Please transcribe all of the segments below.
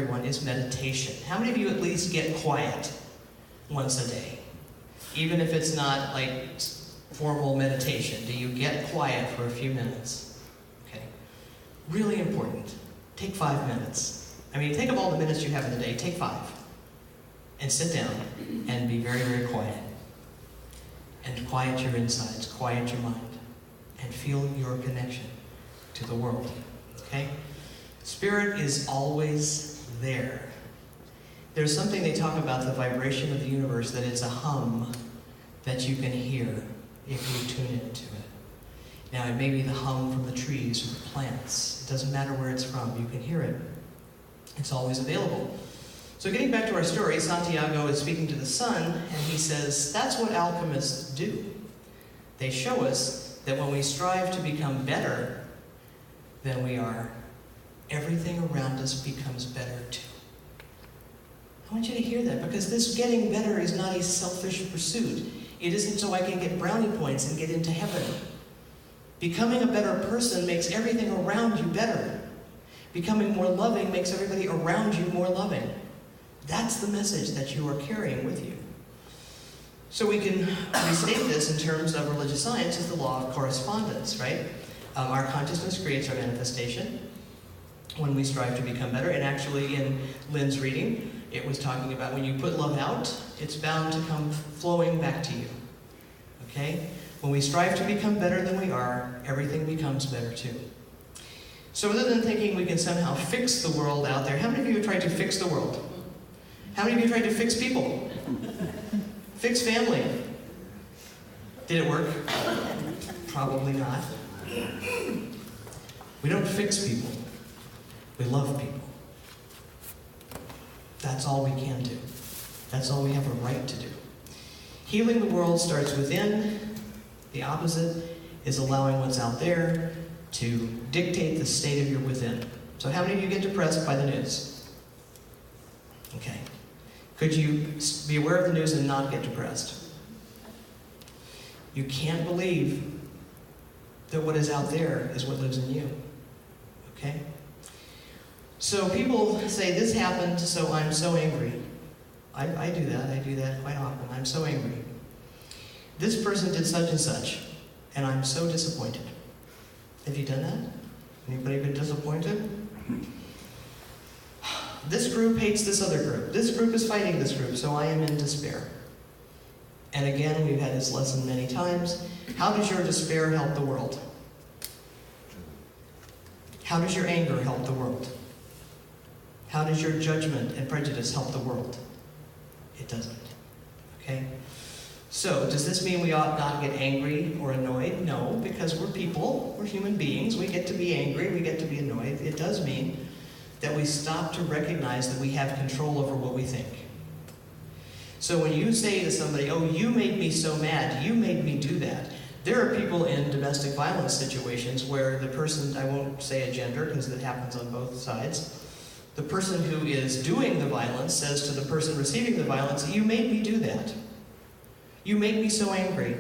everyone is meditation. How many of you at least get quiet once a day? Even if it's not like formal meditation, do you get quiet for a few minutes? Okay. Really important. Take 5 minutes. I mean, think of all the minutes you have in the day. Take 5. And sit down and be very, very quiet. And quiet your insides, quiet your mind, and feel your connection to the world. Okay? Spirit is always there. There's something they talk about, the vibration of the universe, that it's a hum that you can hear if you tune into it. Now, it may be the hum from the trees or the plants. It doesn't matter where it's from. You can hear it. It's always available. So getting back to our story, Santiago is speaking to the sun, and he says, that's what alchemists do. They show us that when we strive to become better than we are, everything around us becomes better too. I want you to hear that, because this getting better is not a selfish pursuit. It isn't so I can get brownie points and get into heaven. Becoming a better person makes everything around you better. Becoming more loving makes everybody around you more loving. That's the message that you are carrying with you. So we can restate this in terms of religious science as the law of correspondence, right? Our consciousness creates our manifestation when we strive to become better. And actually in Lynn's reading, it was talking about when you put love out, it's bound to come flowing back to you. Okay? When we strive to become better than we are, everything becomes better too. So rather than thinking we can somehow fix the world out there, how many of you have tried to fix the world? How many of you tried to fix people? Fix family? Did it work? Probably not. We don't fix people. We love people. That's all we can do. That's all we have a right to do. Healing the world starts within. The opposite is allowing what's out there to dictate the state of your within. So how many of you get depressed by the news? Okay. Could you be aware of the news and not get depressed? You can't believe that what is out there is what lives in you. Okay? So people say, this happened, so I'm so angry. I do that. I do that quite often. I'm so angry. This person did such and such, and I'm so disappointed. Have you done that? Anybody been disappointed? This group hates this other group. This group is fighting this group, so I am in despair. And again, we've had this lesson many times. How does your despair help the world? How does your anger help the world? How does your judgment and prejudice help the world? It doesn't. Okay? So, does this mean we ought not get angry or annoyed? No, because we're people, we're human beings, we get to be angry, we get to be annoyed. It does mean that we stop to recognize that we have control over what we think. So when you say to somebody, oh, you made me so mad, you made me do that. There are people in domestic violence situations where the person, I won't say a gender because it happens on both sides, the person who is doing the violence says to the person receiving the violence, you made me do that. You made me so angry.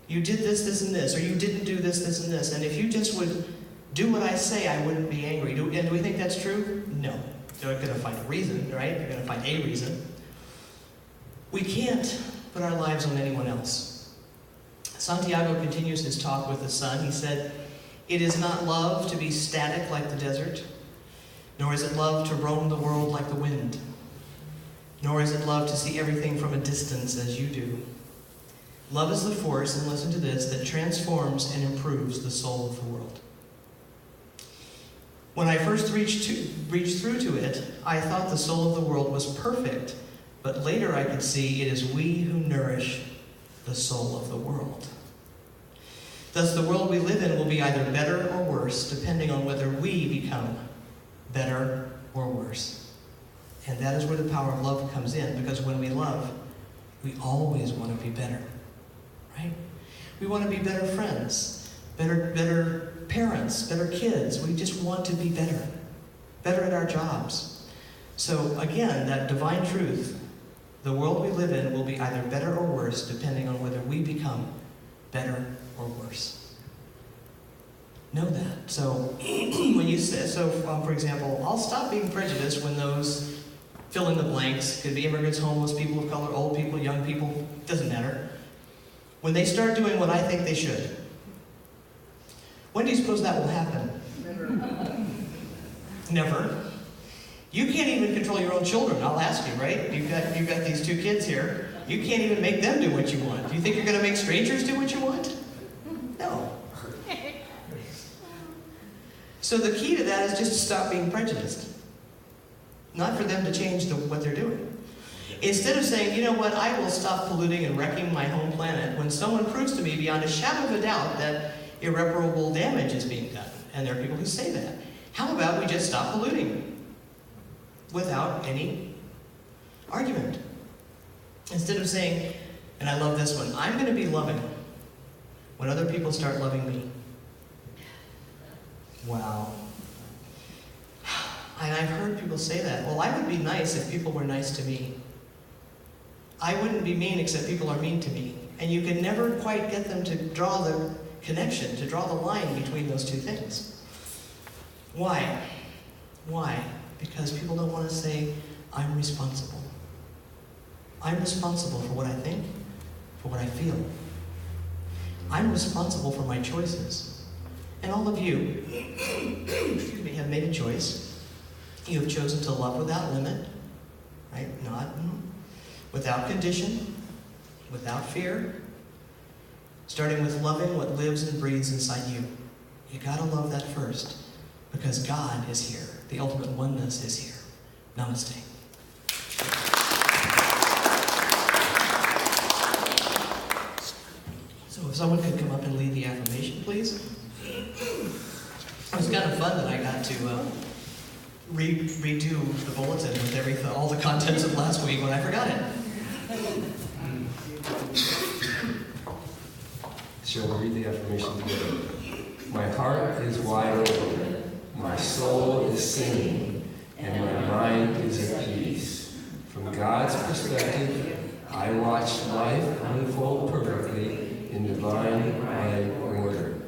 You did this, this, and this, or you didn't do this, this, and this. And if you just would do what I say, I wouldn't be angry. And do we think that's true? No. They're going to find a reason, right? They're going to find a reason. We can't put our lives on anyone else. Santiago continues his talk with the sun. He said, it is not love to be static like the desert, nor is it love to roam the world like the wind, nor is it love to see everything from a distance as you do. Love is the force, and listen to this, that transforms and improves the soul of the world. When I first reached through to it, I thought the soul of the world was perfect, but later I could see it is we who nourish the soul of the world. Thus, the world we live in will be either better or worse, depending on whether we become better or worse. And that is where the power of love comes in, because when we love, we always want to be better, right? We want to be better friends, better parents, better kids. We just want to be better at our jobs. So again, that divine truth, the world we live in will be either better or worse, depending on whether we become better or worse. know that. So when you say, for example, I'll stop being prejudiced when those fill in the blanks, could be immigrants, homeless, people of color, old people, young people, doesn't matter. When they start doing what I think they should. When do you suppose that will happen? Never. Never. You can't even control your own children, I'll ask you, right? You've got these two kids here. You can't even make them do what you want. Do you think you're going to make strangers do what you want? No. So the key to that is just to stop being prejudiced. Not for them to change what they're doing. Instead of saying, you know what, I will stop polluting and wrecking my home planet when someone proves to me beyond a shadow of a doubt that irreparable damage is being done. And there are people who say that. How about we just stop polluting without any argument? Instead of saying, and I love this one, I'm going to be loving when other people start loving me. Wow. And I've heard people say that. Well, I would be nice if people were nice to me. I wouldn't be mean except people are mean to me. And you can never quite get them to draw the connection, to draw the line between those two things. Why? Why? Because people don't want to say, I'm responsible. I'm responsible for what I think, for what I feel. I'm responsible for my choices. And all of you, excuse me, have made a choice. You have chosen to love without limit, right? Not without condition, without fear, starting with loving what lives and breathes inside you. You gotta love that first, because God is here. The ultimate oneness is here. Namaste. So if someone could come up and lead the affirmation, please. It was kind of fun that I got to redo the bulletin with all the contents of last week when I forgot it. Shall we read the affirmation together? My heart is wide open, my soul is singing, and my mind is at peace. From God's perspective, I watch life unfold perfectly in divine right order.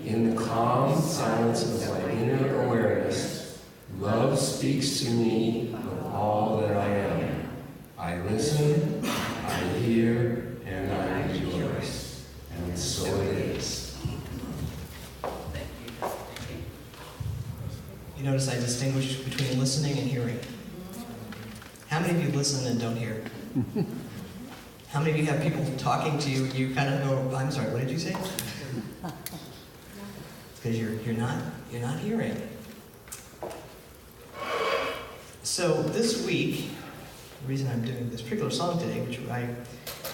In the calm silence of my inner awareness, love speaks to me of all that I am. I listen, I hear, and I rejoice. And so it is. You notice I distinguish between listening and hearing. How many of you listen and don't hear? How many of you have people talking to you and you kind of go, I'm sorry, what did you say? Because you're not hearing. So this week, the reason I'm doing this particular song today, which I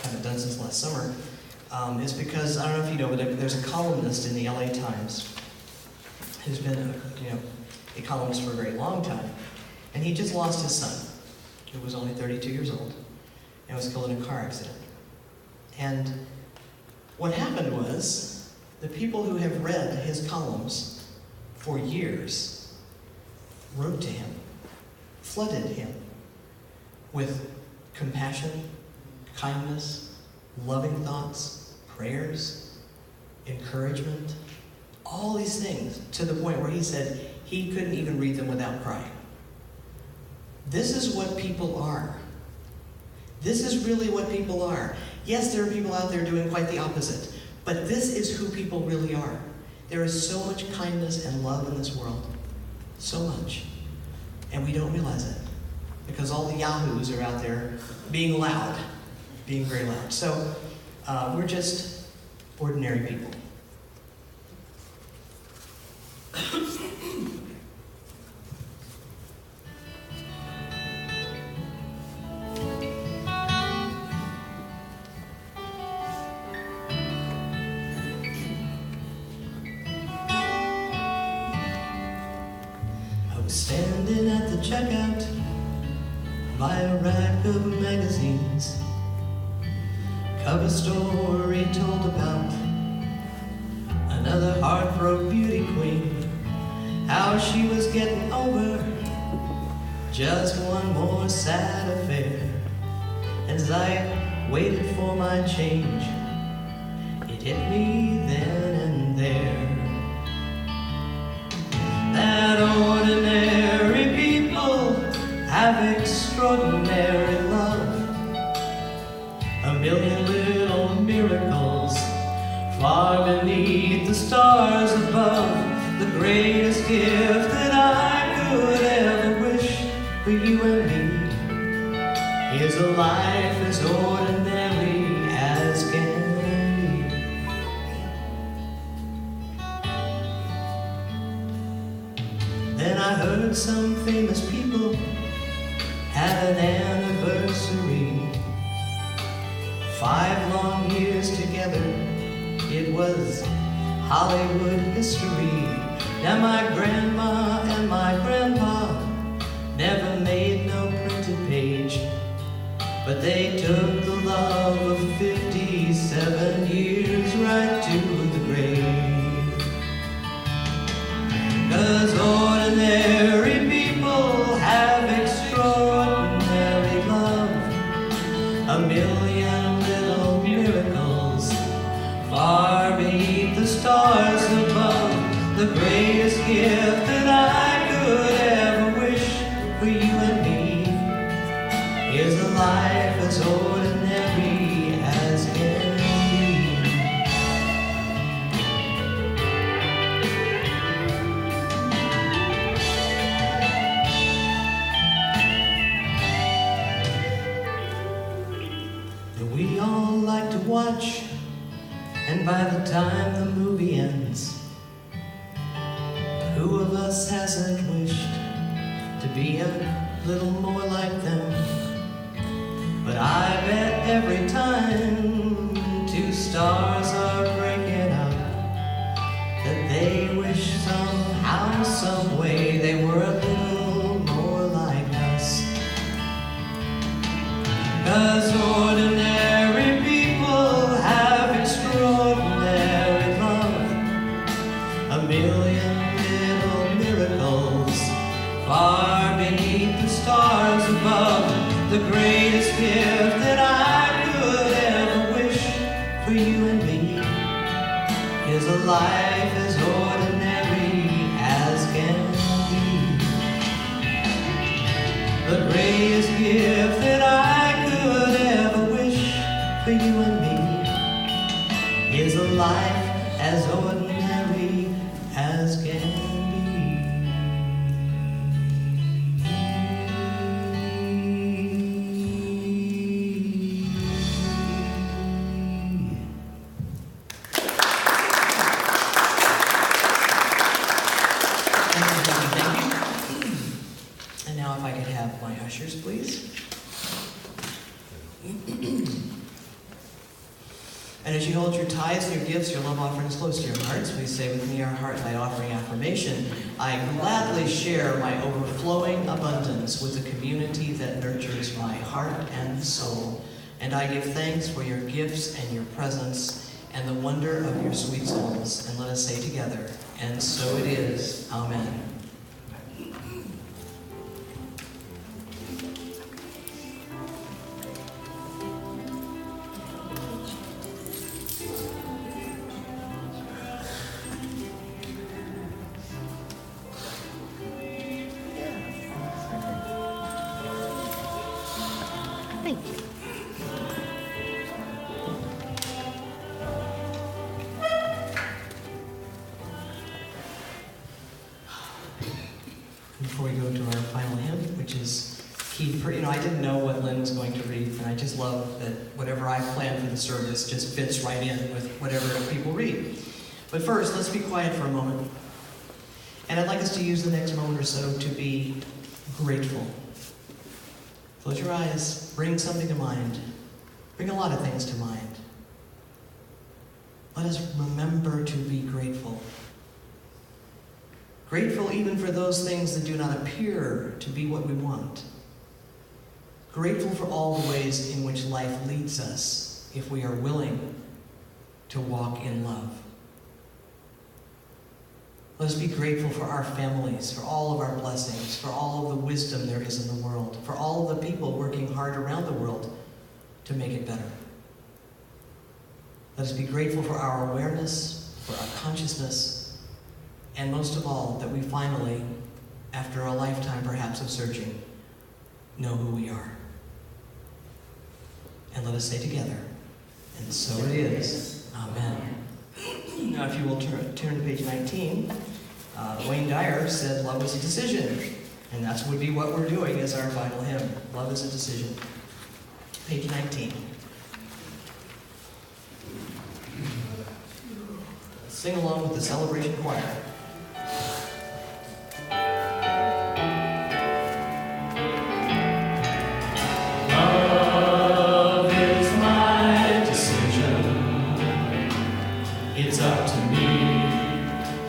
haven't done since last summer, is because, I don't know if you know, but there's a columnist in the LA Times who's been a columnist for a very long time. And he just lost his son, who was only 32 years old, and was killed in a car accident. And what happened was, the people who have read his columns for years wrote to him, flooded him with compassion, kindness, loving thoughts, prayers, encouragement, all these things, to the point where he said he couldn't even read them without crying. This is what people are. This is really what people are. Yes, there are people out there doing quite the opposite, but this is who people really are. There is so much kindness and love in this world. So much. And we don't realize it. Because all the yahoos are out there being loud. Being very loud. So, we're just ordinary people. Standing at the checkout by a rack of magazines, cover story told about another heartbroken beauty queen, how she was getting over just one more sad affair. As I waited for my change, it hit me then and there. that ordinary people have extraordinary love. A million little miracles far beneath the stars above. The greatest gift that I could ever wish for you and me is a life as ordinary as can be. Then I heard some famous people had an anniversary. 5 long years together, it was Hollywood history. Now my grandma and my grandpa never made no printed page, but they took the love of 57 years right to the grave. 'Cause ordinary people have extraordinary love. A million little miracles far beneath the stars above. The greatest gift that I could ever wish for you and me is a life as ordinary as can be. And we all like to watch, and by the time the movie ends, who of us hasn't wished to be a little more like them? But I bet every time 2 stars are breaking up that they wish somehow, some way they were a little more like us. 'Cause ordinary people have extraordinary love. A million miracles far beneath the stars above. The greatest gift that I could ever wish for you and me is a life as ordinary as can be. The greatest gift that I could ever wish for you and me is a life as ordinary as can be. Ushers, please. And as you hold your tithes and your gifts, your love offerings close to your hearts, please say with me our Heartlight offering affirmation. I gladly share my overflowing abundance with a community that nurtures my heart and soul. And I give thanks for your gifts and your presence and the wonder of your sweet souls. And let us say together, and so it is. Amen. Before we go to our final hymn, which is key for, I didn't know what Lynn was going to read, and I just love that whatever I plan for the service just fits right in with whatever people read. But first, let's be quiet for a moment. And I'd like us to use the next moment or so to be grateful. Close your eyes, bring something to mind. Bring a lot of things to mind. Let us remember to be grateful. Grateful even for those things that do not appear to be what we want. Grateful for all the ways in which life leads us if we are willing to walk in love. Let us be grateful for our families, for all of our blessings, for all of the wisdom there is in the world, for all of the people working hard around the world to make it better. Let us be grateful for our awareness, for our consciousness, And most of all, that we finally, after a lifetime perhaps of searching, know who we are. And let us say together, and so it is. Amen. Now, if you will turn to page 19, Wayne Dyer said, "Love is a decision." And that would be what we're doing as our final hymn. Love is a decision. Page 19. Sing along with the celebration choir. Love is my decision. It's up to me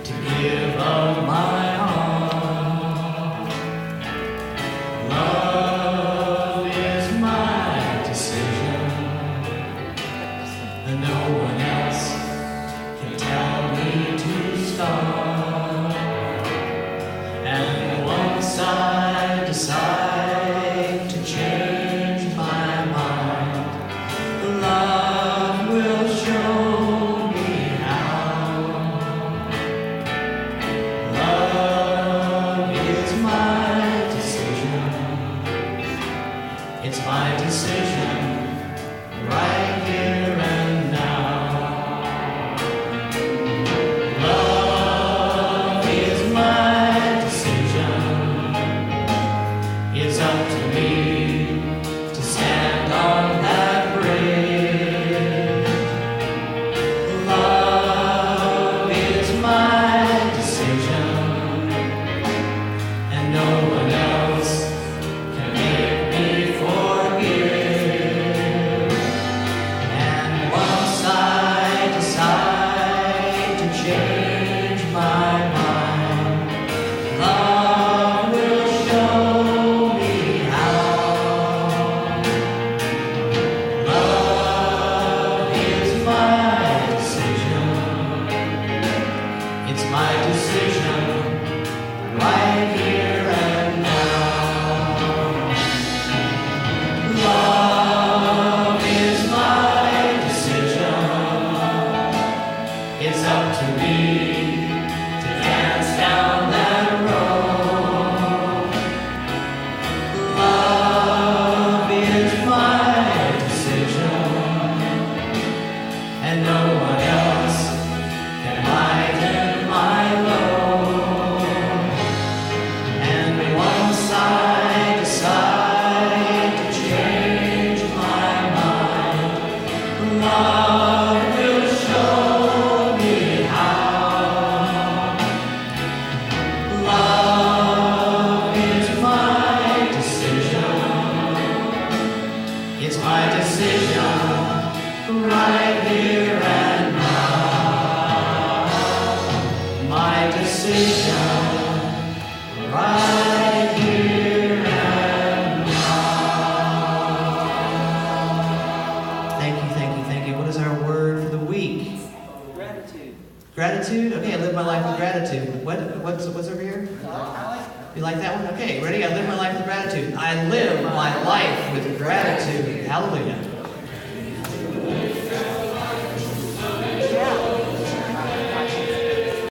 to give of my all. Love is my decision, and no one else can tell me to stop. And once I decide to change my mind, love will show me how. Love is my decision. It's my decision right here and now. Love is my decision. It's up to me to stand on that bridge. Love is my decision, and no one else can make me forgive. And once I decide to change my mind, love will show me how. Love is my decision. It's my decision right here and now. Love is my decision. It's up to me to dance down that road. Love is my decision, and no one else can lighten my load. And once I decide to change my mind, love will show me how. Love is my decision. It's my decision right here and now. My decision right here and now. Thank you, thank you, thank you. What is our word for the week? Gratitude. Gratitude? Okay, I live my life with gratitude. What's over here? You like that one? Okay, ready? I live my life with gratitude. I live my life with gratitude. Hallelujah.